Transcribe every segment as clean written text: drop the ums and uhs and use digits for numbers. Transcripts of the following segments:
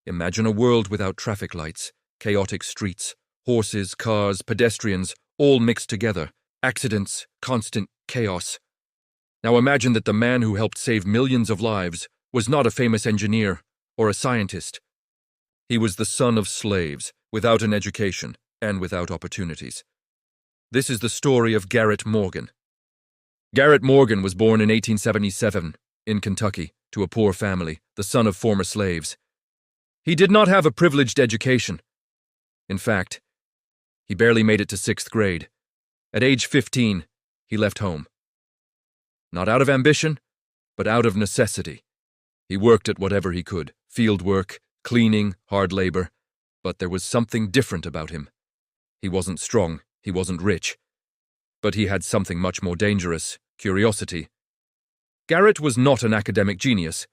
Imagine a world without traffic lights, chaotic streets, horses, cars, pedestrians, all mixed together, accidents, constant chaos. Now imagine that the man who helped save millions of lives was not a famous engineer or a scientist. He was the son of slaves, without an education and without opportunities. This is the story of Garret Morgan. Garret Morgan was born in 1877 in Kentucky to a poor family, the son of former slaves. He did not have a privileged education. In fact, he barely made it to 6th grade. At age 15, he left home. Not out of ambition, but out of necessity. He worked at whatever he could, field work, cleaning, hard labor, but there was something different about him. He wasn't strong, he wasn't rich, but he had something much more dangerous, curiosity. Garret was not an academic genius.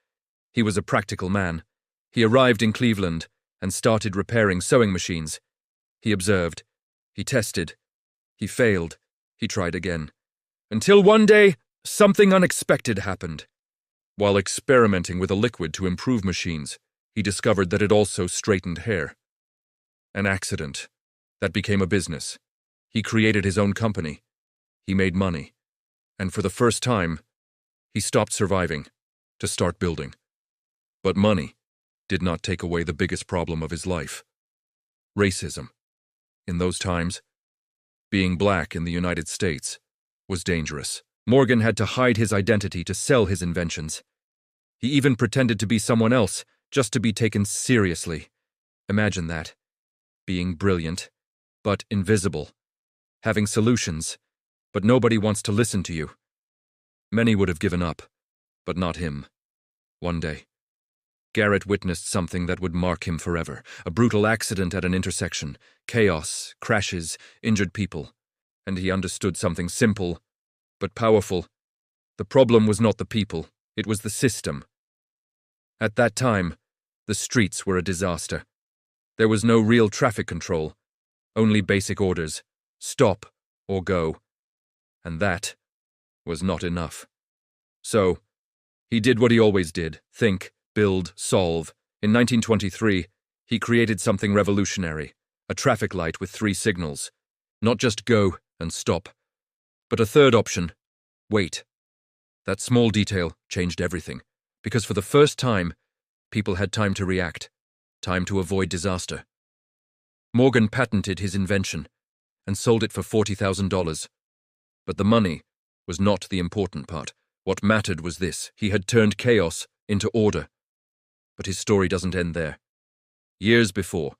He was a practical man. He arrived in Cleveland and started repairing sewing machines. He observed. He tested. He failed. He tried again. Until one day, something unexpected happened. While experimenting with a liquid to improve machines, he discovered that it also straightened hair. An accident. That became a business. He created his own company. He made money. And for the first time, he stopped surviving to start building. But money did not take away the biggest problem of his life. Racism. In those times, being black in the United States was dangerous. Morgan had to hide his identity to sell his inventions. He even pretended to be someone else just to be taken seriously. Imagine that. Being brilliant, but invisible. Having solutions, but nobody wants to listen to you. Many would have given up, but not him. One day, Garret witnessed something that would mark him forever. A brutal accident at an intersection, chaos, crashes, injured people. And he understood something simple, but powerful. The problem was not the people, it was the system. At that time, the streets were a disaster. There was no real traffic control, only basic orders, stop or go. And that was not enough. So, he did what he always did, think, build, solve. In 1923, he created something revolutionary, a traffic light with 3 signals. Not just go and stop, but a third option, wait. That small detail changed everything, because for the first time, people had time to react, time to avoid disaster. Morgan patented his invention and sold it for $40,000. But the money was not the important part. What mattered was this: he had turned chaos into order. But his story doesn't end there. Years before,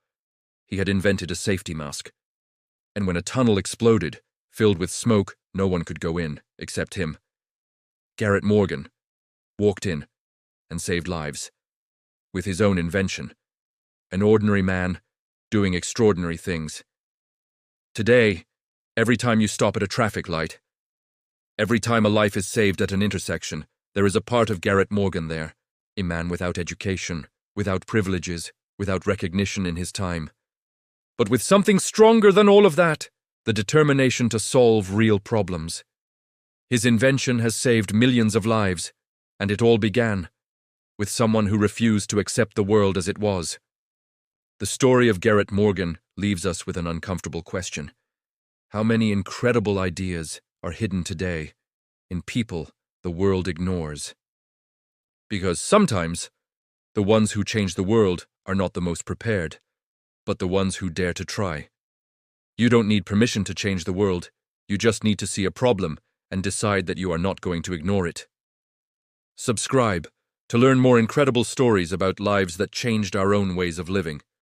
he had invented a safety mask. And when a tunnel exploded, filled with smoke, no one could go in, except him. Garret Morgan walked in and saved lives. With his own invention. An ordinary man doing extraordinary things. Today, every time you stop at a traffic light, every time a life is saved at an intersection, there is a part of Garret Morgan there. A man without education, without privileges, without recognition in his time. But with something stronger than all of that, the determination to solve real problems. His invention has saved millions of lives, and it all began with someone who refused to accept the world as it was. The story of Garret Morgan leaves us with an uncomfortable question. How many incredible ideas are hidden today in people the world ignores? Because sometimes, the ones who change the world are not the most prepared, but the ones who dare to try. You don't need permission to change the world, you just need to see a problem and decide that you are not going to ignore it. Subscribe to learn more incredible stories about lives that changed our own ways of living.